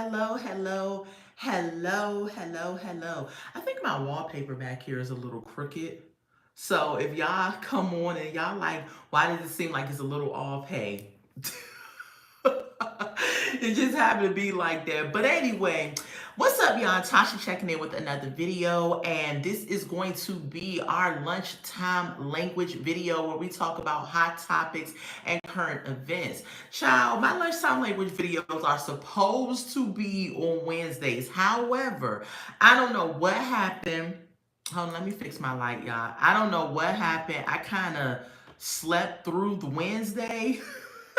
Hello, hello, hello. I think my wallpaper back here is a little crooked. So if y'all come on and y'all like, why does it seem like it's a little off? Hey, it just happened to be like that. But anyway, what's up, y'all? Tasha checking in with another video, and this is going to be our lunchtime language video where we talk about hot topics and current events. Child, my lunchtime language videos are supposed to be on Wednesdays. However, I don't know what happened. Hold on, let me fix my light, y'all. I don't know what happened. I kind of slept through the Wednesday.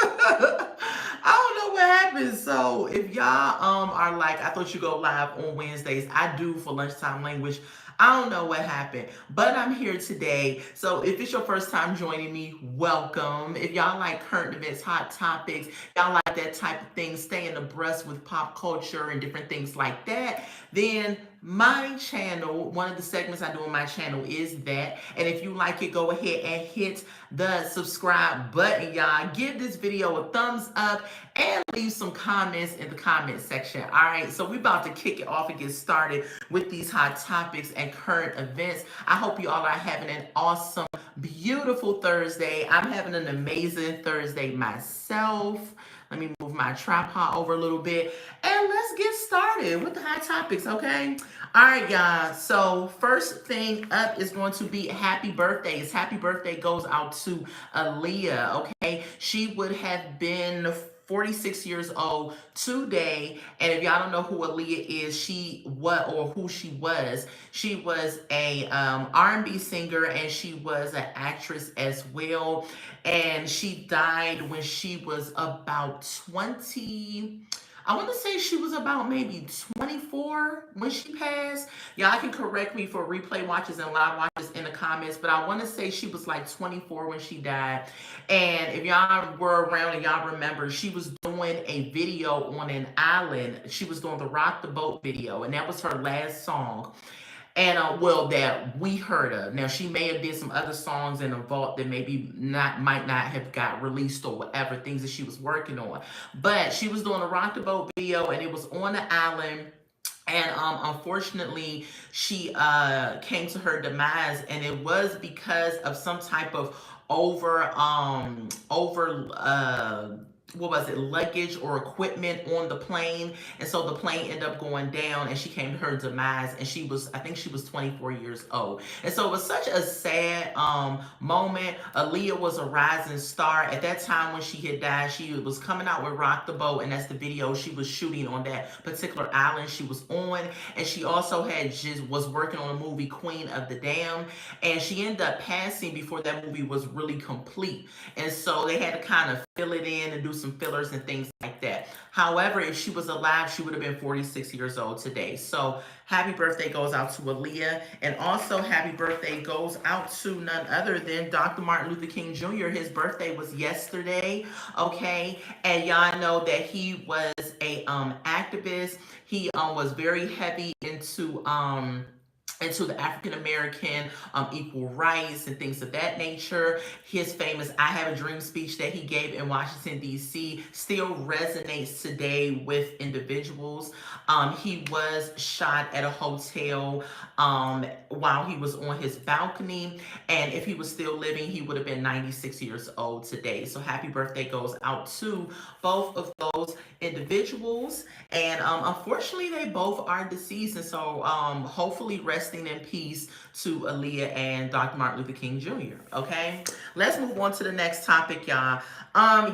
I don't know what happened. So if y'all are like, I thought you go live on Wednesdays. I do for lunchtime language. I don't know what happened, but I'm here today. So if it's your first time joining me, welcome. If y'all like current events, hot topics, y'all like that type of thing, staying abreast with pop culture and different things like that, then my channel, one of the segments I do on my channel is that. And if you like it, go ahead and hit the subscribe button, y'all. Give this video a thumbs up and leave some comments in the comment section. All right, so we're about to kick it off and get started with these hot topics and current events. I hope you all are having an awesome, beautiful Thursday. I'm having an amazing Thursday myself. Let me move my tripod over a little bit and let's get started with the hot topics, okay? All right, y'all. So first thing up is going to be happy birthdays. Happy birthday goes out to Aaliyah, okay? She would have been 46 years old today. And if y'all don't know who Aaliyah is, she was a R&B singer and she was an actress as well. And she died when she was about 20. I want to say she was about maybe 24 when she passed. Y'all can correct me for replay watchers and live watchers in the comments, but I want to say she was like 24 when she died. And if y'all were around and y'all remember, she was doing a video on an island. She was doing the Rock the Boat video, and that was her last song. And well, that we heard of. Now she may have did some other songs in the vault that maybe might not have got released or whatever, things that she was working on. But she was doing a Rock the Boat video, and it was on the island. And unfortunately, she came to her demise, and it was because of some type of over what was it, luggage or equipment on the plane. And so the plane ended up going down and she came to her demise, and I think she was 24 years old. And so it was such a sad moment. Aaliyah was a rising star at that time. When she had died, she was coming out with Rock the Boat, and that's the video she was shooting on that particular island she was on. And she also was working on a movie, Queen of the Dam, and she ended up passing before that movie was really complete. And so they had to kind of fill it in and do some fillers and things like that. However, if she was alive, she would have been 46 years old today. So happy birthday goes out to Aaliyah. And also happy birthday goes out to none other than Dr. Martin Luther King Jr. His birthday was yesterday, okay? And y'all know that he was a activist. He was very heavy into the African American equal rights and things of that nature. His famous I Have a Dream speech that he gave in Washington, D.C. still resonates today with individuals. He was shot at a hotel while he was on his balcony. And if he was still living, he would have been 96 years old today. So happy birthday goes out to both of those individuals. And unfortunately, they both are deceased. And so hopefully resting in peace to Aaliyah and Dr. Martin Luther King Jr. Okay, let's move on to the next topic, y'all.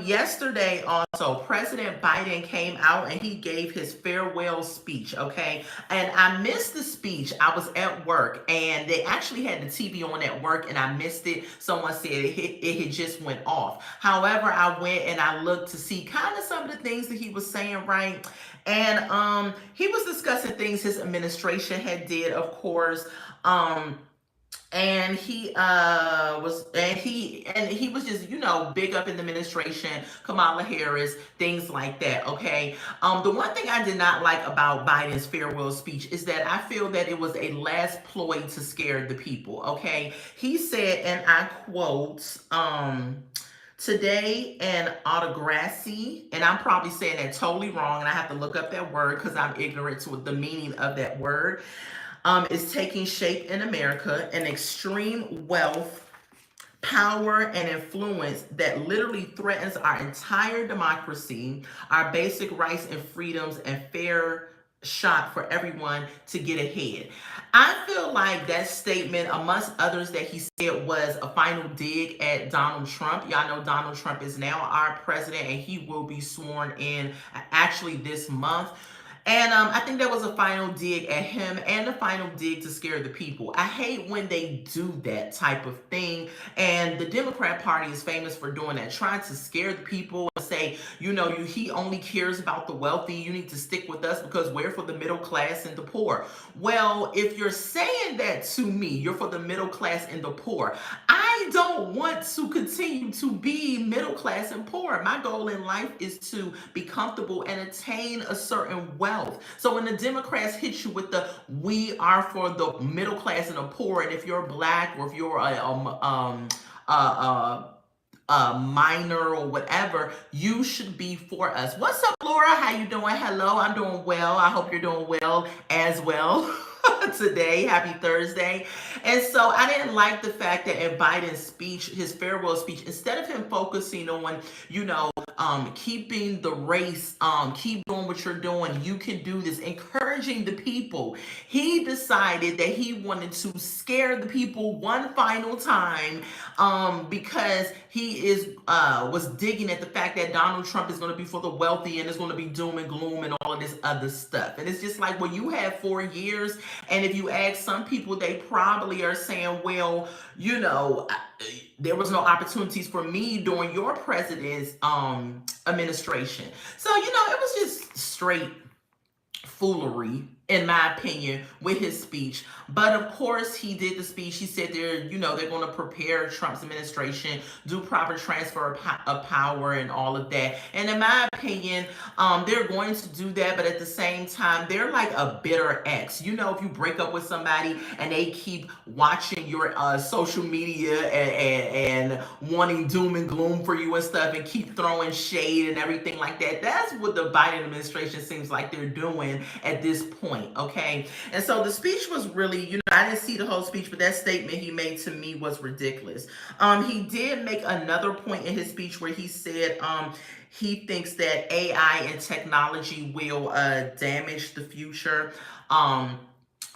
Yesterday also, President Biden came out and he gave his farewell speech, okay? And I missed the speech. I was at work and they actually had the TV on at work and I missed it. Someone said it had just went off. However, I went and I looked to see kind of some of the things that he was saying, right? And he was discussing things his administration had did, of course. And he was just, big up in the administration, Kamala Harris, things like that. Okay. The one thing I did not like about Biden's farewell speech is that I feel that it was a last ploy to scare the people. Okay. He said, and I quote, Today, an autocracy, and I'm probably saying that totally wrong, and I have to look up that word because I'm ignorant to the meaning of that word, is taking shape in America. An extreme wealth, power, and influence that literally threatens our entire democracy, our basic rights and freedoms, and fair shot for everyone to get ahead. I feel like that statement, amongst others that he said, was a final dig at Donald Trump. Y'all know Donald Trump is now our president and he will be sworn in actually this month. And I think that was a final dig at him and a final dig to scare the people. I hate when they do that type of thing. And the Democrat Party is famous for doing that, trying to scare the people and say, he only cares about the wealthy. You need to stick with us because we're for the middle class and the poor. Well, if you're saying that to me, you're for the middle class and the poor. I don't want to continue to be middle class and poor. My goal in life is to be comfortable and attain a certain wealth. So when the Democrats hit you with the "we are for the middle class and the poor," and if you're black or if you're a minor or whatever, you should be for us. What's up, Laura? How you doing? Hello, I'm doing well. I hope you're doing well as well. Today. Happy Thursday. And so I didn't like the fact that in Biden's speech, his farewell speech, instead of him focusing on, keeping the race, keep doing what you're doing, you can do this, encouraging the people, he decided that he wanted to scare the people one final time, because he was digging at the fact that Donald Trump is going to be for the wealthy and it's going to be doom and gloom and all of this other stuff. And it's just like, well, you had 4 years, and if you ask some people, they probably are saying, well, there was no opportunities for me during your president's administration. So, it was just straight foolery, in my opinion, with his speech. But of course, he did the speech. He said they're going to prepare Trump's administration, do proper transfer of power and all of that. And in my opinion, they're going to do that. But at the same time, they're like a bitter ex. If you break up with somebody and they keep watching your social media and wanting doom and gloom for you and stuff and keep throwing shade and everything like that, that's what the Biden administration seems like they're doing at this point. Okay. And so the speech was really, I didn't see the whole speech, but that statement he made to me was ridiculous. He did make another point in his speech where he said, he thinks that AI and technology will damage the future.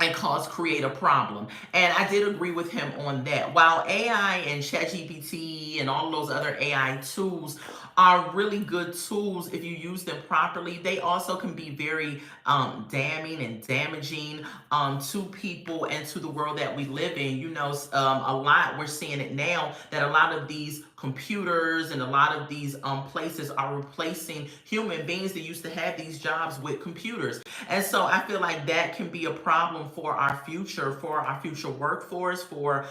And create a problem. And I did agree with him on that. While AI and ChatGPT and all those other AI tools are really good tools if you use them properly, they also can be very damning and damaging to people and to the world that we live in. A lot, we're seeing it now, that a lot of these computers and a lot of these places are replacing human beings that used to have these jobs with computers. And so I feel like that can be a problem for our future workforce, for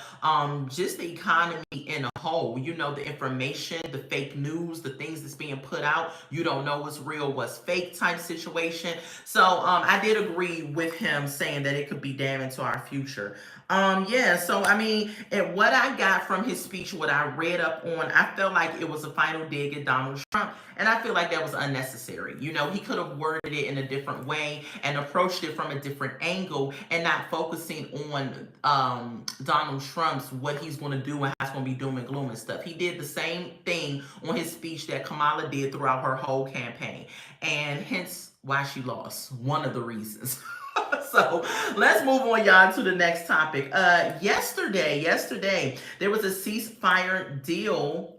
just the economy in a whole. The information, the fake news, the things that's being put out, you don't know what's real, what's fake type situation. So I did agree with him saying that it could be damning to our future. So I mean, and what I got from his speech, what I read up on, I felt like it was a final dig at Donald Trump, and I feel like that was unnecessary. He could have worded it in a different way and approached it from a different angle and not focusing on Donald Trump's, what he's going to do and how it's going to be doom and gloom and stuff. He did the same thing on his speech that Kamala did throughout her whole campaign, and hence why she lost. One of the reasons. So let's move on, y'all, to the next topic. Yesterday, there was a ceasefire deal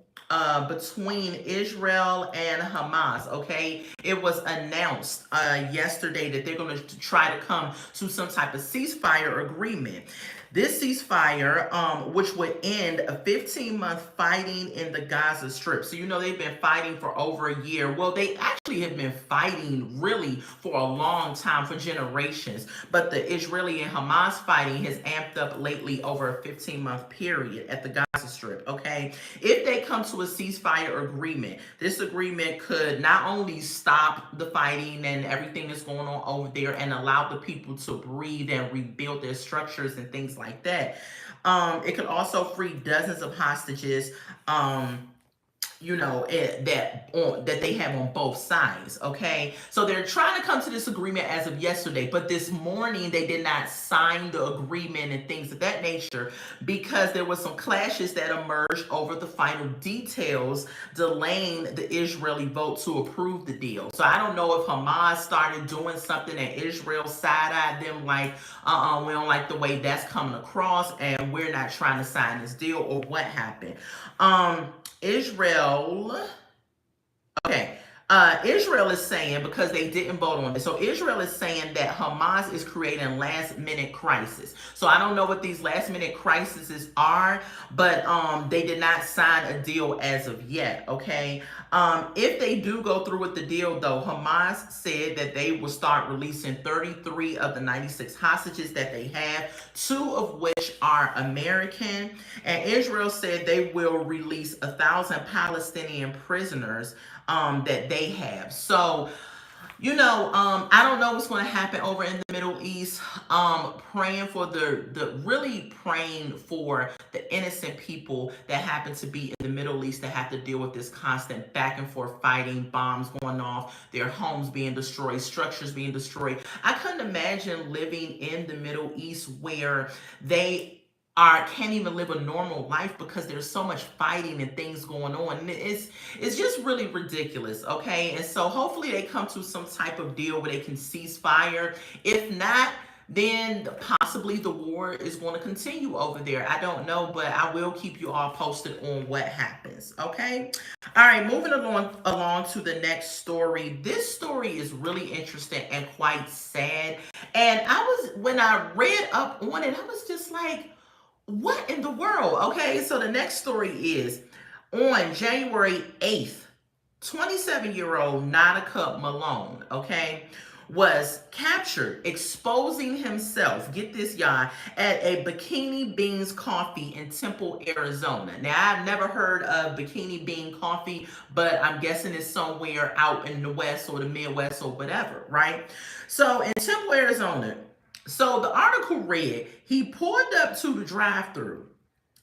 between Israel and Hamas. Okay, it was announced yesterday that they're going to try to come to some type of ceasefire agreement. This ceasefire, which would end a 15-month fighting in the Gaza Strip. So, they've been fighting for over a year. Well, they actually have been fighting really for a long time, for generations. But the Israeli and Hamas fighting has amped up lately over a 15-month period at the Gaza Strip, okay? If they come to a ceasefire agreement, this agreement could not only stop the fighting and everything that's going on over there and allow the people to breathe and rebuild their structures and things like that. It could also free dozens of hostages. that they have on both sides. Okay, so they're trying to come to this agreement as of yesterday, but this morning they did not sign the agreement and things of that nature because there was some clashes that emerged over the final details, delaying the Israeli vote to approve the deal. So I don't know if Hamas started doing something and Israel side-eyed them like, we don't like the way that's coming across and we're not trying to sign this deal, or what happened. Israel, okay. Israel is saying, because they didn't vote on it. So Israel is saying that Hamas is creating last minute crisis. So I don't know what these last minute crises are, but they did not sign a deal as of yet. Okay. If they do go through with the deal, though, Hamas said that they will start releasing 33 of the 96 hostages that they have, 2 of which are American. And Israel said they will release 1,000 Palestinian prisoners that they have. So, I don't know what's going to happen over in the Middle East. Praying for really praying for the innocent people that happen to be in the Middle East that have to deal with this constant back and forth fighting, bombs going off, their homes being destroyed, structures being destroyed. I couldn't imagine living in the Middle East where they can't even live a normal life because there's so much fighting and things going on. And it's just really ridiculous, okay? And so hopefully they come to some type of deal where they can cease fire. If not, then possibly the war is going to continue over there. I don't know, but I will keep you all posted on what happens, okay? All right, moving along to the next story. This story is really interesting and quite sad. And when I read up on it, I was just like, what in the world? Okay, so the next story is on January 8th, 27-year-old Nautica Malone, okay, was captured exposing himself, get this, y'all, at a Bikini Beans Coffee in Temple, Arizona. Now, I've never heard of Bikini Bean Coffee, but I'm guessing it's somewhere out in the West or the Midwest or whatever, right? So in Temple, Arizona, so the article read, he pulled up to the drive-thru,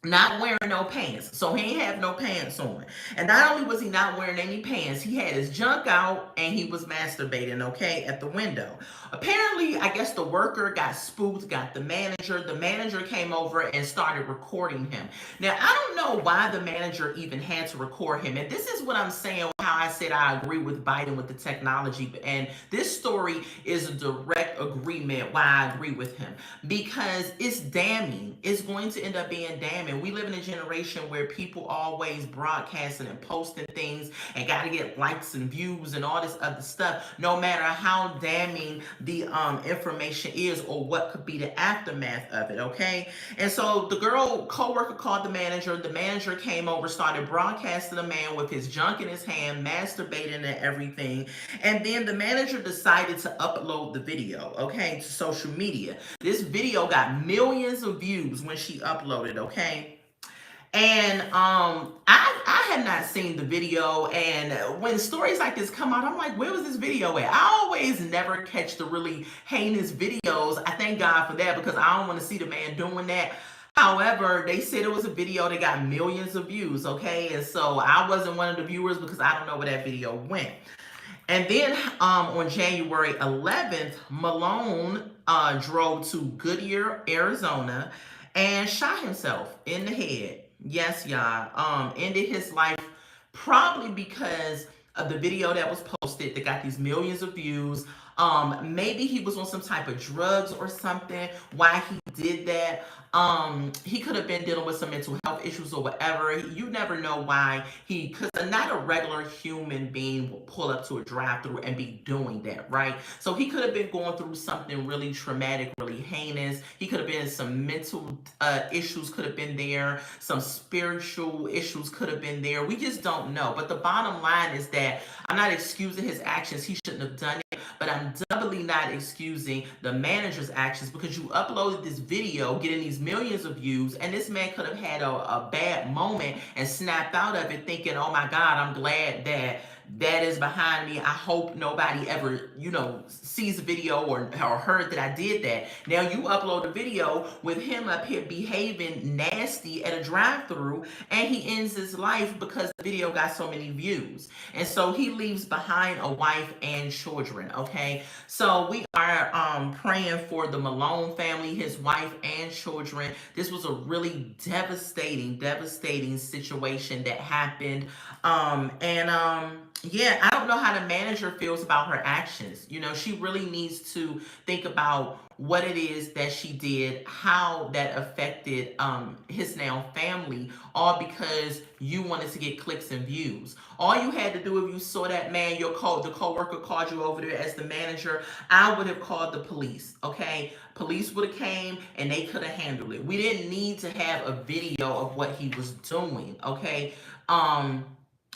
not wearing no pants. So he ain't have no pants on. And not only was he not wearing any pants, he had his junk out and he was masturbating, okay, at the window. Apparently, I guess the worker got spooked, got the manager. The manager came over and started recording him. Now, I don't know why the manager even had to record him. And this is what I'm saying, how I said I agree with Biden with the technology. And this story is a direct agreement why I agree with him. Because it's damning. It's going to end up being damning. We live in a generation where people always broadcasting and posting things and got to get likes and views and all this other stuff, no matter how damning the information is or what could be the aftermath of it, okay? And so the co-worker called the manager. The manager came over, started broadcasting the man with his junk in his hand, masturbating and everything. And then the manager decided to upload the video, okay, to social media. This video got millions of views when she uploaded, okay? And I had not seen the video, and when stories like this come out, I'm like, where was this video at? I always never catch the really heinous videos. I thank God for that because I don't want to see the man doing that. However, they said it was a video that got millions of views, okay? And so I wasn't one of the viewers because I don't know where that video went. And then on January 11th, Malone drove to Goodyear, Arizona, and shot himself in the head. Yes, y'all. Ended his life probably because of the video that was posted that got these millions of views. Maybe he was on some type of drugs or something. Why he did that? He could have been dealing with some mental health issues or whatever. You never know why because not a regular human being will pull up to a drive-thru and be doing that, right? So he could have been going through something really traumatic, really heinous. He could have been some mental issues could have been there. Some spiritual issues could have been there. We just don't know. But the bottom line is that I'm not excusing his actions. He shouldn't have done it. But I'm doubly not excusing the manager's actions because you uploaded this video getting these millions of views, and this man could have had a bad moment and snapped out of it thinking, oh my God, I'm glad that that is behind me. I hope nobody ever, sees a video or heard that I did that. Now you upload a video with him up here behaving nasty at a drive-through, and he ends his life because the video got so many views. And so he leaves behind a wife and children. Okay, so we are praying for the Malone family, his wife and children. This was a really devastating situation that happened. Yeah, I don't know how the manager feels about her actions. She really needs to think about what it is that she did, how that affected his now family, all because you wanted to get clicks and views. All you had to do, if you saw that man, the coworker called you over there as the manager, I would have called the police. Okay, police would have came and they could have handled it. We didn't need to have a video of what he was doing. Okay.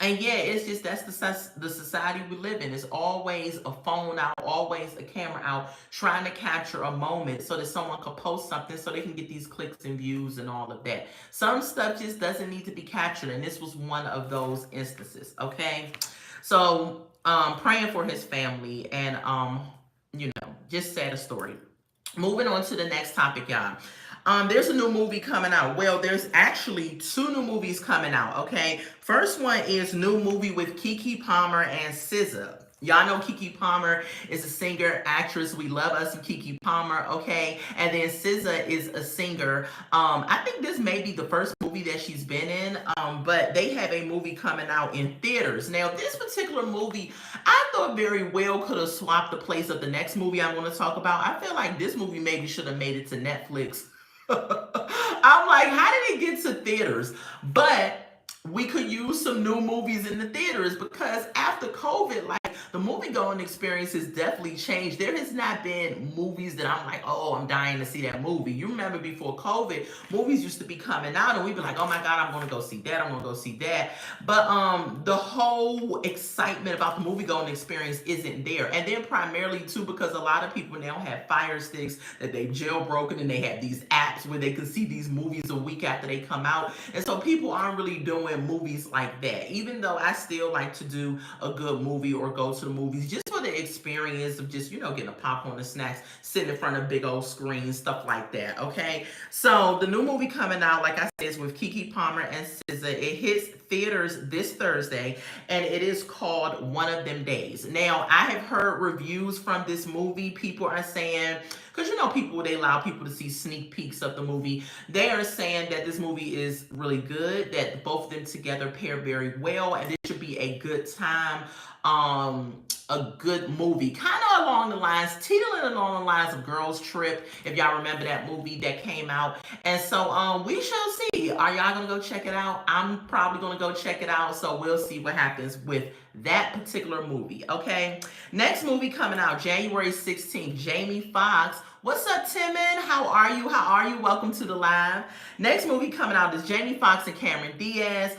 And yeah, it's just that's the society we live in. It's always a phone out, always a camera out, trying to capture a moment so that someone could post something so they can get these clicks and views and all of that. Some stuff just doesn't need to be captured, and this was one of those instances. Okay, so praying for his family, and just sad a story. Moving on to the next topic, y'all. There's a new movie coming out. Well, there's actually two new movies coming out, okay? First one is new movie with Keke Palmer and SZA. Y'all know Keke Palmer is a singer, actress. We love us some Keke Palmer, okay? And then SZA is a singer. I think this may be the first movie that she's been in, but they have a movie coming out in theaters. Now, this particular movie, I thought very well could have swapped the place of the next movie I want to talk about. I feel like this movie maybe should have made it to Netflix. I'm like, how did it get to theaters? But we could use some new movies in the theaters, because after COVID, like, the movie going experience has definitely changed. There has not been movies that I'm like, oh, I'm dying to see that movie. You remember before COVID, movies used to be coming out and we'd be like, oh my God, I'm going to go see that. I'm going to go see that. But the whole excitement about the movie going experience isn't there. And then primarily too, because a lot of people now have Fire Sticks that they jailbroken, and they have these apps where they can see these movies a week after they come out. And so people aren't really doing movies like that, even though I still like to do a good movie or go to the movies just for the experience of just, getting a popcorn and snacks, sitting in front of big old screens, stuff like that, okay? So the new movie coming out, like I said, is with Keke Palmer and SZA. It hits theaters this Thursday, and it is called One of Them Days. Now, I have heard reviews from this movie. People are saying, because people, they allow people to see sneak peeks of the movie. They are saying that this movie is really good, that both of them together pair very well, and this should be a good time, a good movie, kind of teetering along the lines of Girls Trip, if y'all remember that movie that came out. And so we shall see. Are y'all gonna go check it out? I'm probably gonna go check it out, so we'll see what happens with that particular movie. Okay, next movie coming out January 16th, Jamie Foxx. What's up, Timon? How are you? Welcome to the live. Next movie coming out is Jamie Foxx and Cameron Diaz.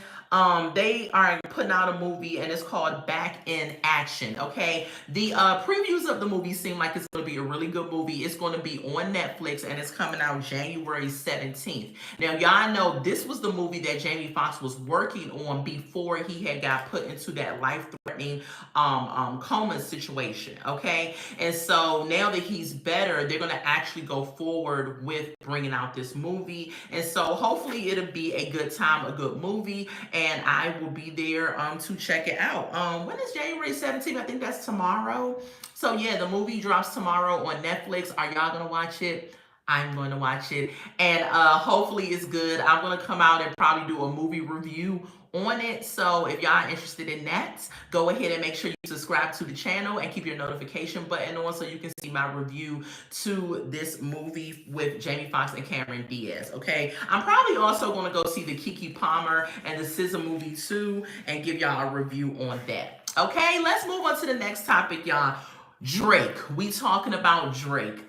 They are putting out a movie, and it's called Back in Action, okay? The previews of the movie seem like it's going to be a really good movie. It's going to be on Netflix, and it's coming out January 17th. Now, y'all know this was the movie that Jamie Foxx was working on before he had got put into that life-threatening coma situation, okay? And so now that he's better, they're going to actually go forward with bringing out this movie. And so hopefully it'll be a good time, a good movie, and I will be there to check it out. When is January 17th? I think that's tomorrow. So yeah, the movie drops tomorrow on Netflix. Are y'all gonna watch it? I'm going to watch it, and hopefully it's good. I'm going to come out and probably do a movie review on it. So if y'all are interested in that, go ahead and make sure you subscribe to the channel and keep your notification button on so you can see my review to this movie with Jamie Foxx and Cameron Diaz, okay? I'm probably also going to go see the Keke Palmer and the SZA movie too and give y'all a review on that. Okay, let's move on to the next topic, y'all. Drake. We talking about Drake.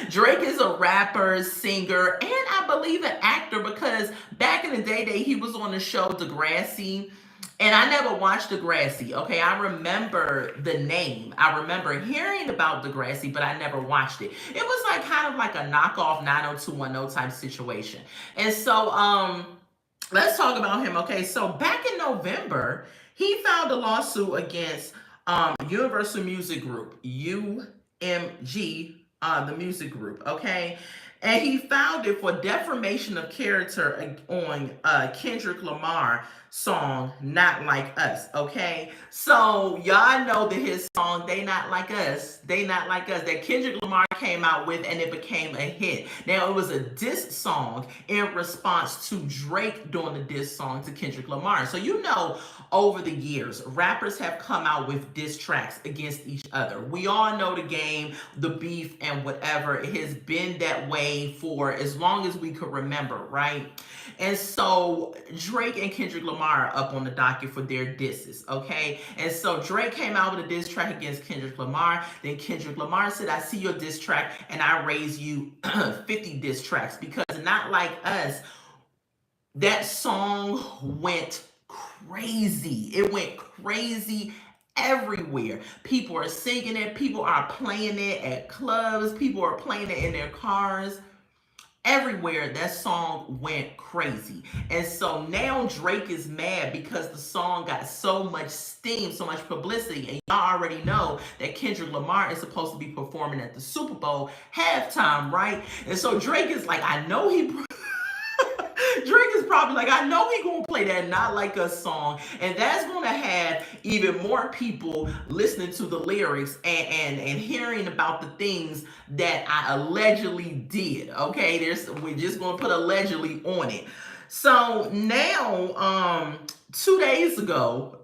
Drake is a rapper, singer, and I believe an actor, because back in the day he was on the show Degrassi, and I never watched Degrassi, okay? I remember the name. I remember hearing about Degrassi, but I never watched it. It was like kind of like a knockoff 90210 type situation. And so let's talk about him, okay? So back in November, He filed a lawsuit against Universal Music Group, UMG, the music group, okay? And he filed it for defamation of character on Kendrick Lamar song Not Like Us, okay? So y'all know that his song They Not Like Us, They Not Like Us, that Kendrick Lamar came out with, and it became a hit. Now it was a diss song in response to Drake doing the diss song to Kendrick Lamar. So you know, over the years, rappers have come out with diss tracks against each other. We all know the game, the beef, and whatever. It has been that way for as long as we could remember, right? And so Drake and Kendrick Lamar are up on the docket for their disses, okay? And so Drake came out with a diss track against Kendrick Lamar. Then Kendrick Lamar said, I see your diss track and I raise you 50 diss tracks, because Not Like Us, that song went crazy. It went crazy everywhere. People are singing it. People are playing it at clubs. People are playing it in their cars. Everywhere, that song went crazy. And so now Drake is mad because the song got so much steam, so much publicity. And y'all already know that Kendrick Lamar is supposed to be performing at the Super Bowl halftime, right? And so Drake is like, I know he Drake is probably like, I know he gonna play that Not Like Us song, and that's gonna have even more people listening to the lyrics and hearing about the things that I allegedly did. Okay, we're just gonna put allegedly on it. So now, 2 days ago,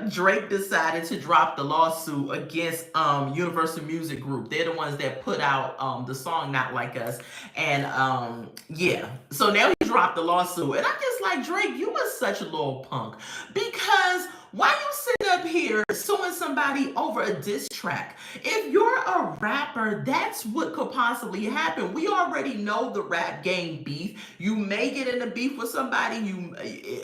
Drake decided to drop the lawsuit against Universal Music Group. They're the ones that put out the song Not Like Us. And yeah, so now he dropped the lawsuit. And I'm just like, Drake, you are such a little punk. Because why you sitting up here suing somebody over a diss track? If you're a rapper, that's what could possibly happen. We already know the rap game beef. You may get in a beef with somebody.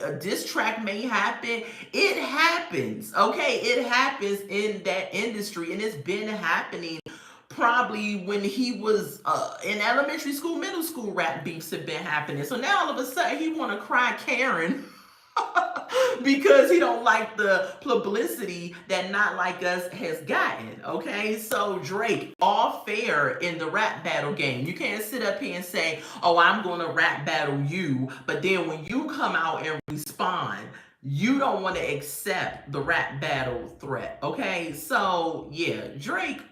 A diss track may happen. It happens, okay? It happens in that industry, and it's been happening probably when he was in elementary school, middle school. Rap beefs have been happening. So now all of a sudden he want to cry Karen because he don't like the publicity that Not Like Us has gotten, okay? So Drake, all fair in the rap battle game. You can't sit up here and say, oh, I'm going to rap battle you, but then when you come out and respond, you don't want to accept the rap battle threat, okay? So yeah, Drake,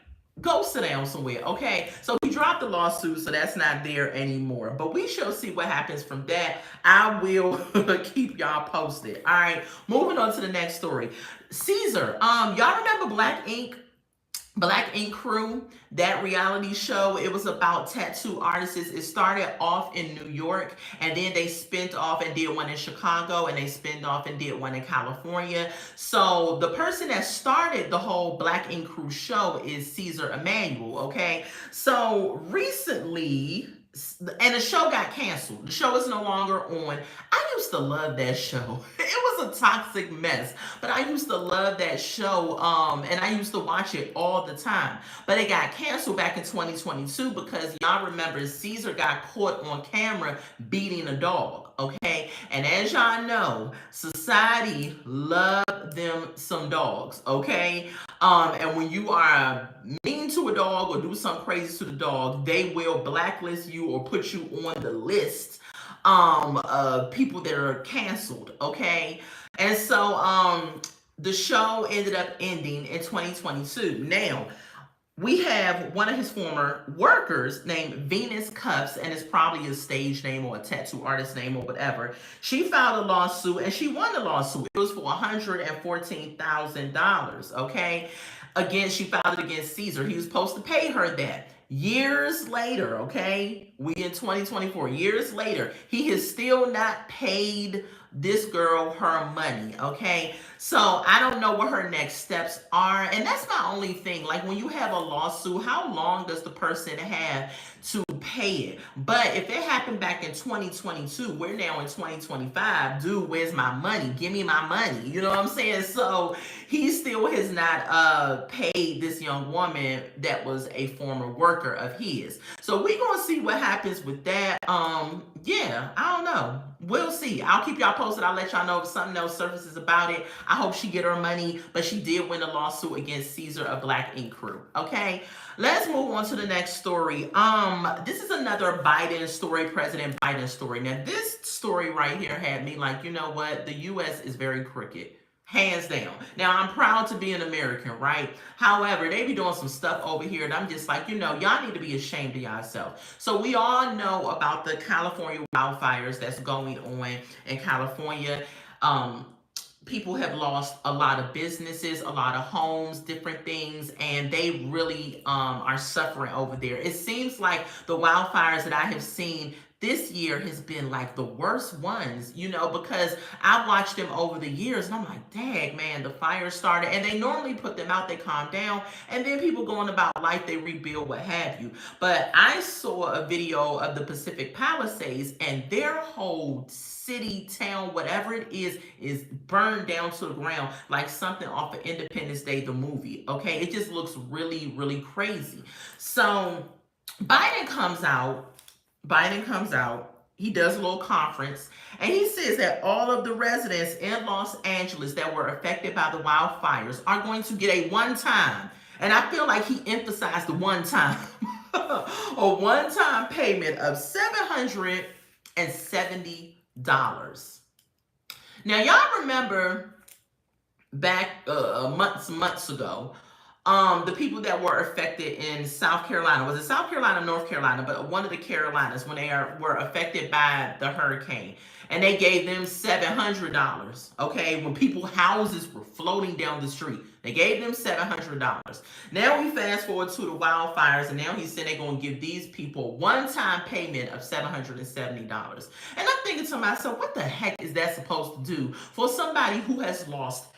go sit down somewhere, okay? So he dropped the lawsuit, so that's not there anymore. But we shall see what happens from that. I will keep y'all posted. All right, moving on to the next story. Caesar, y'all remember Black Ink Crew, that reality show? It was about tattoo artists. It started off in New York, and then they spent off and did one in Chicago, and they spent off and did one in California. So the person that started the whole Black Ink Crew show is Caesar Emanuel, okay? So recently, and the show got canceled. The show is no longer on. I used to love that show. It was a toxic mess, but I used to love that show, and I used to watch it all the time. But it got canceled back in 2022 because y'all remember Caesar got caught on camera beating a dog, okay? And as y'all know, society love them some dogs, okay? And when you are mean to a dog or do something crazy to the dog, they will blacklist you or put you on the list of people that are canceled, okay? And so the show ended up ending in 2022. Now, we have one of his former workers named Venus Cuffs, and it's probably a stage name or a tattoo artist name or whatever. She filed a lawsuit and she won the lawsuit. It was for $114,000, okay? Again, she filed it against Caesar. He was supposed to pay her that. Years later, okay? We in 2024, years later, he has still not paid this girl her money, okay? So I don't know what her next steps are. And that's my only thing. Like when you have a lawsuit, how long does the person have to pay it? But if it happened back in 2022, we're now in 2025. Dude, where's my money? Give me my money. You know what I'm saying? So he still has not paid this young woman that was a former worker of his. So we're going to see what happens with that. Yeah, I don't know. We'll see. I'll keep y'all posted. I'll let y'all know if something else surfaces about it. I hope she get her money, but she did win a lawsuit against Caesar of Black Ink Crew. Okay, let's move on to the next story. This is another Biden story, President Biden story. Now, this story right here had me like, you know what? The U.S. is very crooked. Hands down. Now, I'm proud to be an American, right? However, they be doing some stuff over here, and I'm just like, y'all need to be ashamed of yourself. So we all know about the California wildfires that's going on in California. Um, People have lost a lot of businesses, a lot of homes, different things, and they really are suffering over there. It seems like the wildfires that I have seen this year has been like the worst ones, because I've watched them over the years and I'm like, dang, man, the fire started and they normally put them out, they calm down, and then people going about life, they rebuild, what have you. But I saw a video of the Pacific Palisades and their whole city, town, whatever it is burned down to the ground like something off of Independence Day, the movie. Okay, it just looks really, really crazy. So Biden comes out, he does a little conference, and he says that all of the residents in Los Angeles that were affected by the wildfires are going to get a one-time, and I feel like he emphasized the one-time, a one-time payment of $770. Now, y'all remember back months ago, the people that were affected in South Carolina, was it South Carolina, North Carolina, but one of the Carolinas, when they were affected by the hurricane, and they gave them $700, okay, when people's houses were floating down the street. They gave them $700. Now we fast forward to the wildfires, and now he said they're going to give these people one-time payment of $770. And I'm thinking to myself, what the heck is that supposed to do for somebody who has lost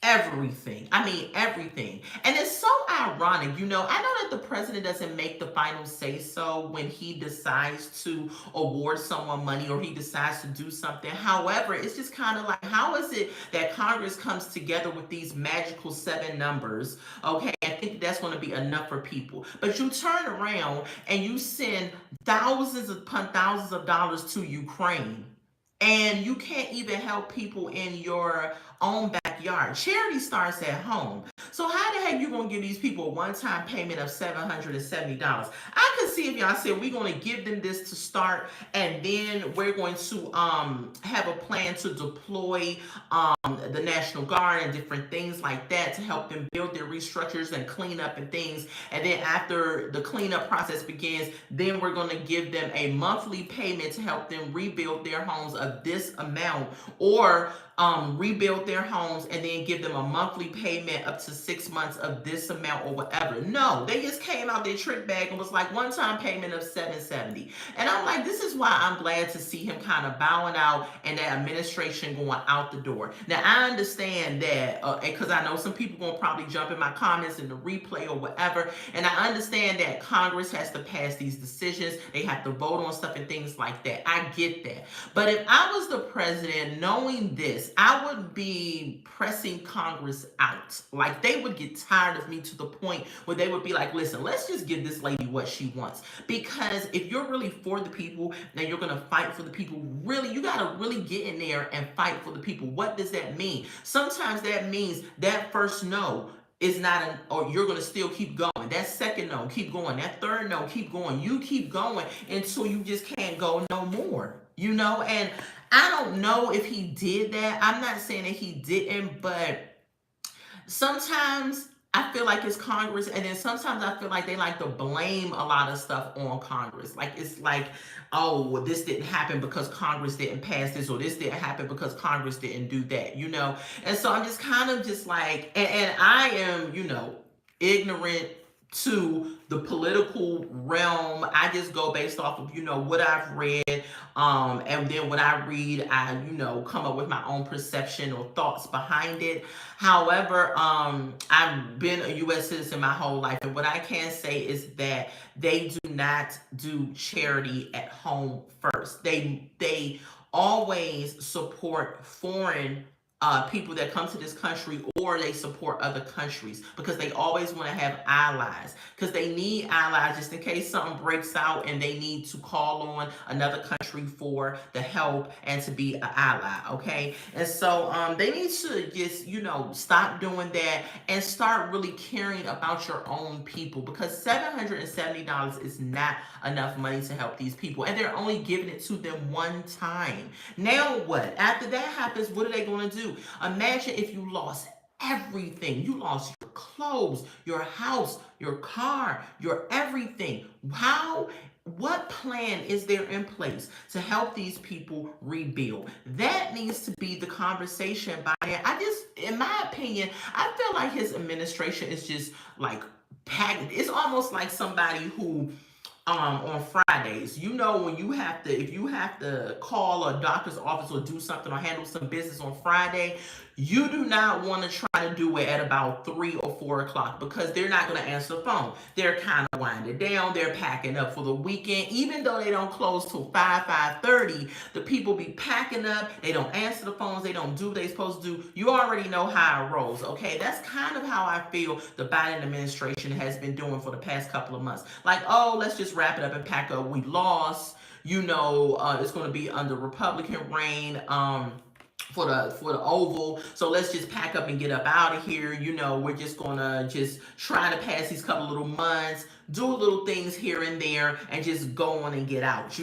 everything? I mean, everything. And it's so ironic, I know that the president doesn't make the final say so when he decides to award someone money or he decides to do something. However, it's just kind of like, how is it that Congress comes together with these magical 7 numbers? Okay, I think that's going to be enough for people. But you turn around and you send thousands upon thousands of dollars to Ukraine, and you can't even help people in your own backyard. Charity starts at home. So how the heck you going to give these people a one-time payment of $770? I could see if y'all said we're going to give them this to start, and then we're going to have a plan to deploy the National Guard and different things like that to help them build their restructures and clean up and things. And then after the cleanup process begins, then we're going to give them a monthly payment to help them rebuild their homes of this amount, or rebuild their homes and then give them a monthly payment up to 6 months of this amount or whatever. No, they just came out their trick bag and was like one-time payment of $770. And I'm like, this is why I'm glad to see him kind of bowing out and that administration going out the door. Now, I understand that, because I know some people going to probably jump in my comments in the replay or whatever, and I understand that Congress has to pass these decisions. They have to vote on stuff and things like that. I get that. But if I was the president, knowing this, I would be pressing Congress out. Like, they would get tired of me to the point where they would be like, listen, let's just give this lady what she wants. Because if you're really for the people, then you're going to fight for the people. Really, you got to really get in there and fight for the people. What does that mean? Sometimes that means that first no is not or you're going to still keep going. That second no, keep going. That third no, keep going. You keep going until you just can't go no more. And I don't know if he did that. I'm not saying that he didn't, but sometimes I feel like it's Congress, and then sometimes I feel like they like to blame a lot of stuff on Congress. Like, it's like, oh, well, this didn't happen because Congress didn't pass this, or this didn't happen because Congress didn't do that, And so I'm just kind of just like, and I am, ignorant to the political realm. I just go based off of, what I've read. And then when I read, I, come up with my own perception or thoughts behind it. However, I've been a U.S. citizen my whole life. And what I can say is that they do not do charity at home first. They always support foreign people that come to this country, or they support other countries because they always want to have allies because they need allies just in case something breaks out and they need to call on another country for the help and to be an ally, okay? And so they need to just, stop doing that and start really caring about your own people because $770 is not enough money to help these people and they're only giving it to them one time. Now what? After that happens, what are they going to do? Imagine if you lost everything. You lost your clothes, your house, your car, your everything. What plan is there in place to help these people rebuild? That needs to be the conversation. In my opinion, I feel like his administration is just like packed. It's almost like somebody who on Fridays, when if you have to call a doctor's office or do something or handle some business on Friday, you do not want to try to do it at about 3 or 4 o'clock because they're not going to answer the phone. They're kind of winding down. They're packing up for the weekend. Even though they don't close till 5:30, the people be packing up. They don't answer the phones. They don't do what they're supposed to do. You already know how it rolls, okay? That's kind of how I feel the Biden administration has been doing for the past couple of months. Like, oh, let's just wrap it up and pack up. We lost. It's going to be under Republican reign. For the Oval, so let's just pack up and get up out of here. We're just gonna just try to pass these couple little months, do little things here and there, and just go on and get out.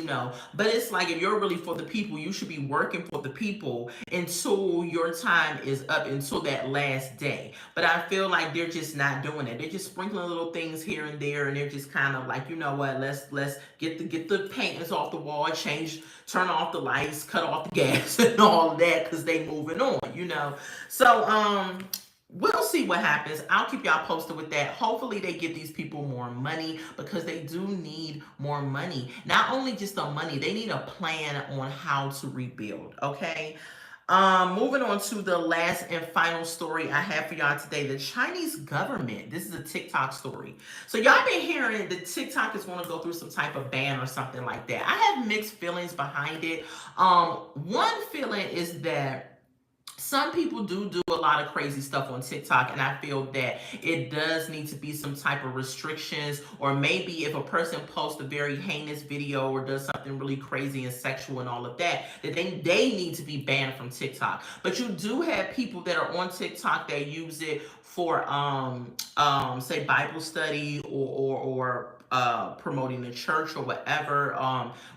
But it's like if you're really for the people, you should be working for the people until your time is up, until that last day. But I feel like they're just not doing it. They're just sprinkling little things here and there, and they're just kind of like, let's get the paintings off the wall, turn off the lights, cut off the gas, and all of that, because they moving on, So, we'll see what happens. I'll keep y'all posted with that. Hopefully they give these people more money because they do need more money. Not only just the money, they need a plan on how to rebuild, okay? Moving on to the last and final story I have for y'all today. The Chinese government. This is a TikTok story. So y'all been hearing that TikTok is going to go through some type of ban or something like that. I have mixed feelings behind it. One feeling is that some people do a lot of crazy stuff on TikTok, and I feel that it does need to be some type of restrictions, or maybe if a person posts a very heinous video or does something really crazy and sexual and all of that, that they need to be banned from TikTok. But you do have people that are on TikTok that use it for say Bible study or promoting the church or whatever,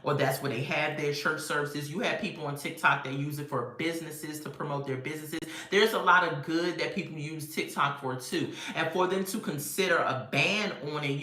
or that's where they have their church services. You have people on TikTok that use it for businesses to promote their businesses. There's a lot of good that people use TikTok for too. And for them to consider a ban on it,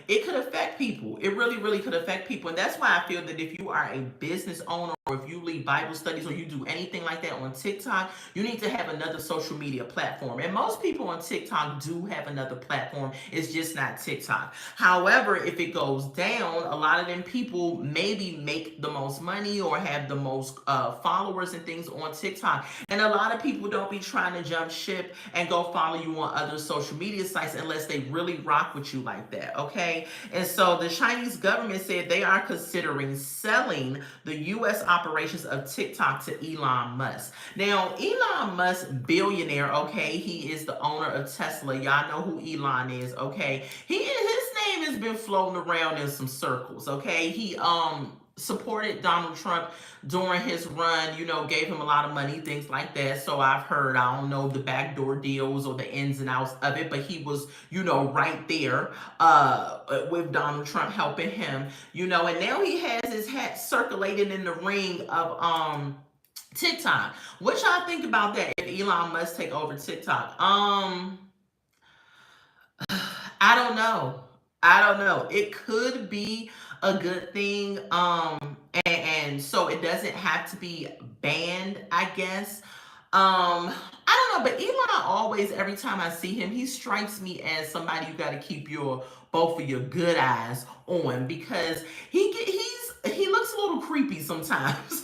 it could affect people. It really, really could affect people. And that's why I feel that if you are a business owner, or if you lead Bible studies, or you do anything like that on TikTok, you need to have another social media platform. And most people on TikTok do have another platform. It's just not TikTok. However, if it goes down, a lot of them people maybe make the most money or have the most followers and things on TikTok. And a lot of people don't be trying to jump ship and go follow you on other social media sites unless they really rock with you like that, okay? And so the Chinese government said they are considering selling the U.S. operations of TikTok to Elon Musk. Now, Elon Musk, billionaire, okay? He is the owner of Tesla. Y'all know who Elon is, okay? His name has been floating around in some circles, okay? He supported Donald Trump during his run, gave him a lot of money, things like that. So I've heard, I don't know the backdoor deals or the ins and outs of it, but he was, right there with Donald Trump helping him, and now he has his hat circulating in the ring of TikTok. What y'all think about that if Elon Musk take over TikTok? I don't know. It could be a good thing. And so it doesn't have to be banned, I guess. I don't know, but Elon always, every time I see him, he strikes me as somebody you got to keep both of your good eyes on, because he looks a little creepy sometimes.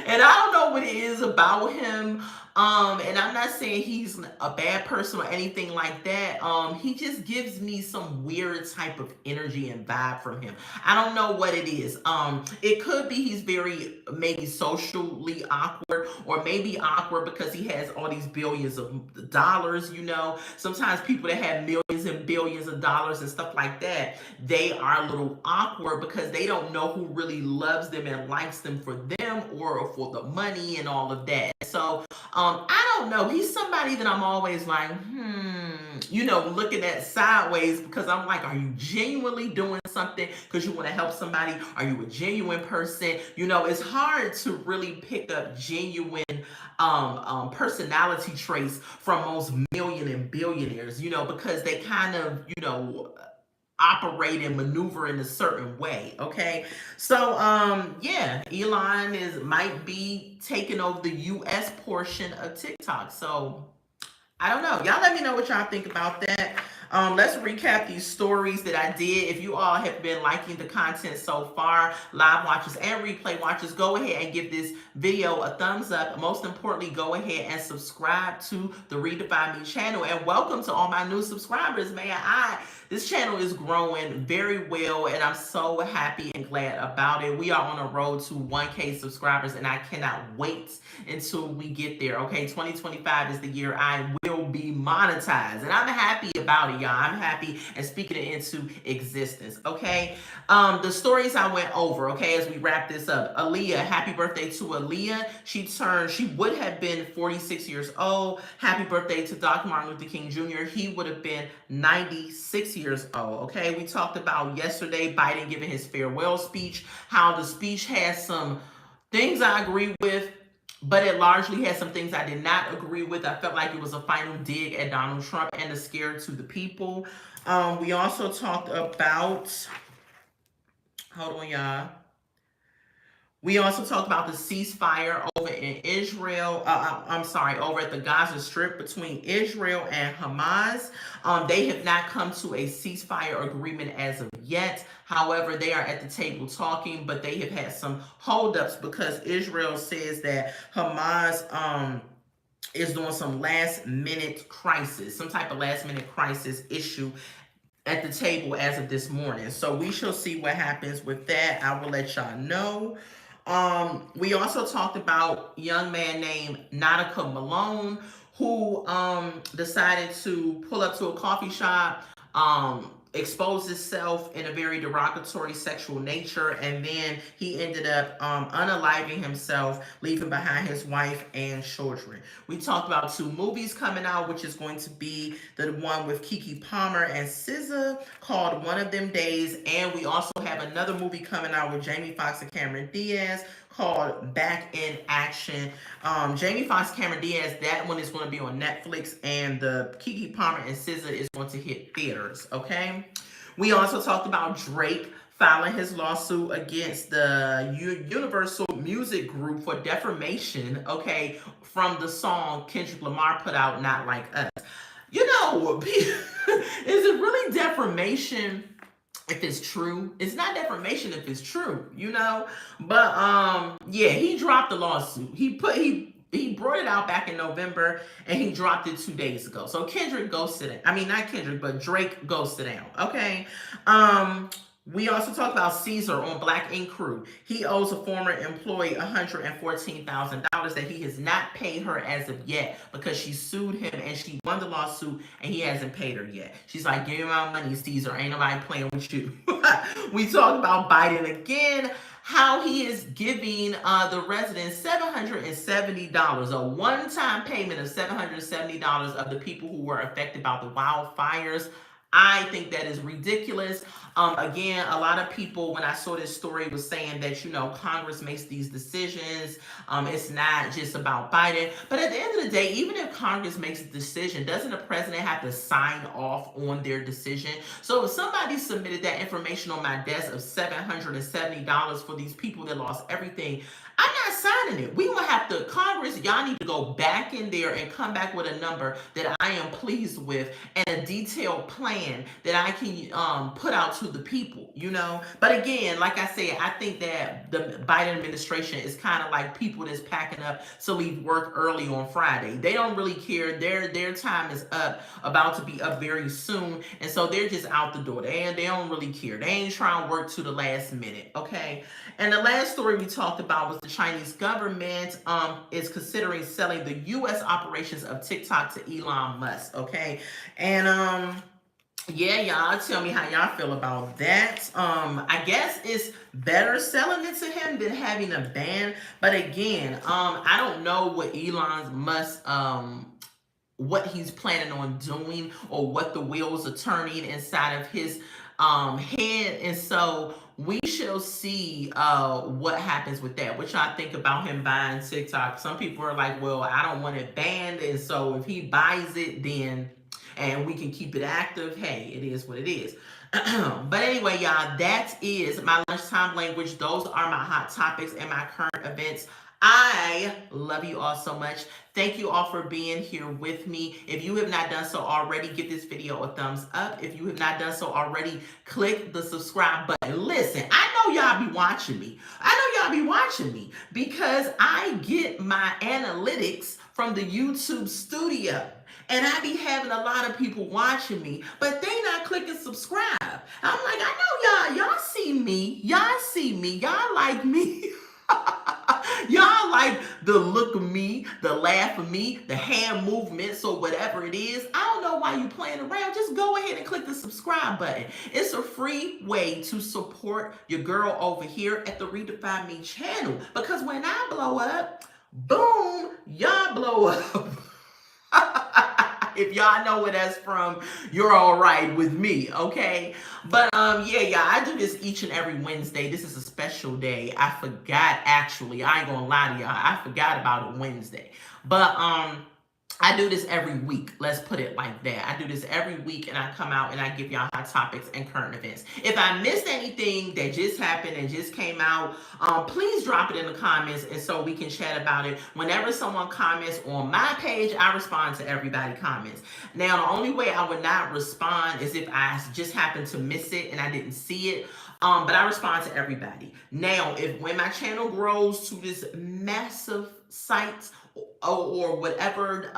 And I don't know what it is about him. And I'm not saying he's a bad person or anything like that. He just gives me some weird type of energy and vibe from him. I don't know what it is. It could be he's very maybe socially awkward, or maybe awkward because he has all these billions of dollars. Sometimes people that have millions and billions of dollars and stuff like that, they are a little awkward because they don't know who really loves them and likes them for them or for the money and all of that. So I don't know. He's somebody that I'm always like, looking at sideways, because I'm like, are you genuinely doing something because you want to help somebody? Are you a genuine person? It's hard to really pick up genuine personality traits from most million and billionaires, because they kind of, operate and maneuver in a certain way. Okay. So yeah, Elon might be taking over the US portion of TikTok. So I don't know. Y'all let me know what y'all think about that. Let's recap these stories that I did. If you all have been liking the content so far, live watchers and replay watchers, go ahead and give this video a thumbs up. Most importantly, go ahead and subscribe to the Redefine Me channel. And welcome to all my new subscribers, man. This channel is growing very well, and I'm so happy and glad about it. We are on a road to 1K subscribers, and I cannot wait until we get there. Okay, 2025 is the year I will be monetized, and I'm happy about it, y'all. I'm happy and speaking it into existence. Okay, the stories I went over. Okay, as we wrap this up, Aaliyah, happy birthday to Aaliyah. She would have been 46 years old. Happy birthday to Dr. Martin Luther King Jr. He would have been 96 years old. Okay, we talked about yesterday Biden giving his farewell speech, how the speech has some things I agree with, but it largely had some things I did not agree with. I felt like it was a final dig at Donald Trump and a scare to the people. We also talked about, hold on, y'all. We also talked about the ceasefire over in Israel. Over at the Gaza Strip between Israel and Hamas. They have not come to a ceasefire agreement as of yet. However, they are at the table talking, but they have had some holdups because Israel says that Hamas is doing some last-minute crisis, some type of last-minute crisis issue at the table as of this morning. So we shall see what happens with that. I will let y'all know. We also talked about a young man named Nautica Malone who decided to pull up to a coffee shop, expose himself in a very derogatory sexual nature, and then he ended up unaliving himself, leaving behind his wife and children. We talked about 2 movies coming out, which is going to be the one with Keke Palmer and SZA called One of Them Days, and we also have another movie coming out with Jamie Foxx and Cameron Diaz called Back in Action. Jamie Foxx, Cameron Diaz, that one is going to be on Netflix, and the Keke Palmer and SZA is going to hit theaters, okay? We also talked about Drake filing his lawsuit against the Universal Music Group for defamation, okay, from the song Kendrick Lamar put out, Not Like Us. Is it really defamation if it's true? It's not defamation if it's true, But yeah, he dropped the lawsuit. He brought it out back in November, and he dropped it 2 days ago. So Kendrick, go sit down. I mean, not Kendrick, but Drake, go sit down. Okay. We also talked about Caesar on Black Ink Crew. He owes a former employee $114,000 that he has not paid her as of yet because she sued him and she won the lawsuit and he hasn't paid her yet. She's like, give me my money, Caesar. Ain't nobody playing with you. We talked about Biden again, how he is giving the residents $770, a one-time payment of $770 of the people who were affected by the wildfires. I think that is ridiculous. Again, a lot of people, when I saw this story, was saying that, Congress makes these decisions. It's not just about Biden. But at the end of the day, even if Congress makes a decision, doesn't the president have to sign off on their decision? So if somebody submitted that information on my desk of $770 for these people that lost everything, I'm not signing it. We will have to, Congress, y'all need to go back in there and come back with a number that I am pleased with and a detailed plan plan that I can put out to the people, you know. But again, like I said, I think that the Biden administration is kind of like people that's packing up to leave work early on Friday. They don't really care. Their time is up, about to be up very soon, and so they're just out the door. They don't really care. They ain't trying to work to the last minute, okay? And the last story we talked about was the Chinese government is considering selling the U.S. operations of TikTok to Elon Musk, okay? And yeah, y'all tell me how y'all feel about that. I guess it's better selling it to him than having a ban. But again, I don't know what Elon Musk what he's planning on doing or what the wheels are turning inside of his head. And so we shall see what happens with that. What y'all think about him buying TikTok? Some people are like, well, I don't want it banned. And so if he buys it, then and we can keep it active, hey, it is what it is. But anyway, y'all, that is my lunchtime language. Those are my hot topics and my current events. I love you all so much. Thank you all for being here with me. If you have not done so already, give this video a thumbs up. If you have not done so already, click the subscribe button. Listen, I know y'all be watching me. Because I get my analytics from the YouTube studio. And I be having a lot of people watching me, but they not clicking subscribe. I'm like, I know y'all see me. Y'all like me. Y'all like the look of me, the laugh of me, the hand movements or whatever it is. I don't know why you playing around. Just go ahead and click the subscribe button. It's a free way to support your girl over here at the Redefine Me channel. Because when I blow up, boom, y'all blow up. If y'all know where that's from, you're all right with me, okay? But yeah, y'all, I do this each and every Wednesday. This is a special day. I forgot, actually. I ain't gonna lie to y'all. I forgot about it Wednesday. But I do this every week. Let's put it like that. I do this every week, and I come out and I give y'all hot topics and current events. If I missed anything that just happened and just came out, please drop it in the comments, and so we can chat about it. Whenever someone comments on my page, I respond to everybody's comments. Now, the only way I would not respond is if I just happen to miss it and I didn't see it. But I respond to everybody. Now, when my channel grows to this massive site, or whatever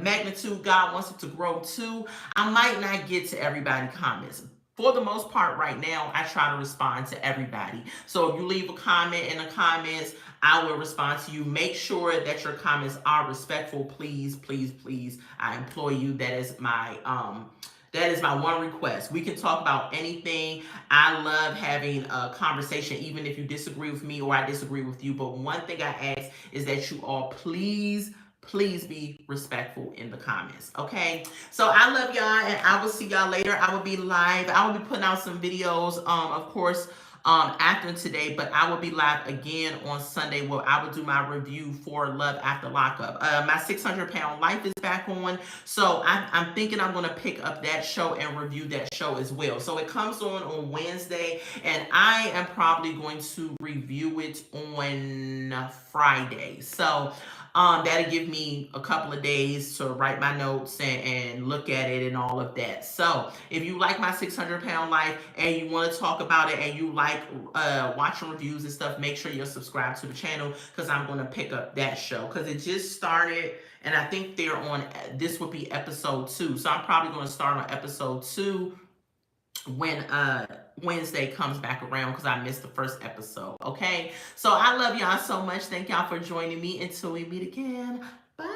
magnitude God wants it to grow to, I might not get to everybody's comments. For the most part right now, I try to respond to everybody. So if you leave a comment in the comments, I will respond to you. Make sure that your comments are respectful. Please, please, please. I implore you. That is my one request. We can talk about anything. I love having a conversation, even if you disagree with me or I disagree with you. But one thing I ask is that you all please be respectful in the comments, okay? So I love y'all, and I will see y'all later. I will be live. I will be putting out some videos, of course, after today, but I will be live again on Sunday where I will do my review for Love After Lockup. My 600-Pound Life is back on, so I'm thinking I'm going to pick up that show and review that show as well. So it comes on Wednesday, and I am probably going to review it on Friday. So that'll give me a couple of days to write my notes and look at it and all of that. So if you like my 600-Pound Life and you want to talk about it and you like watching reviews and stuff, make sure you're subscribed to the channel, because I'm going to pick up that show because it just started. And I think they're on, this would be episode 2. So I'm probably going to start on episode 2 when Wednesday comes back around, because I missed the first episode, okay? So I love y'all so much. Thank y'all for joining me. Until we meet again, bye.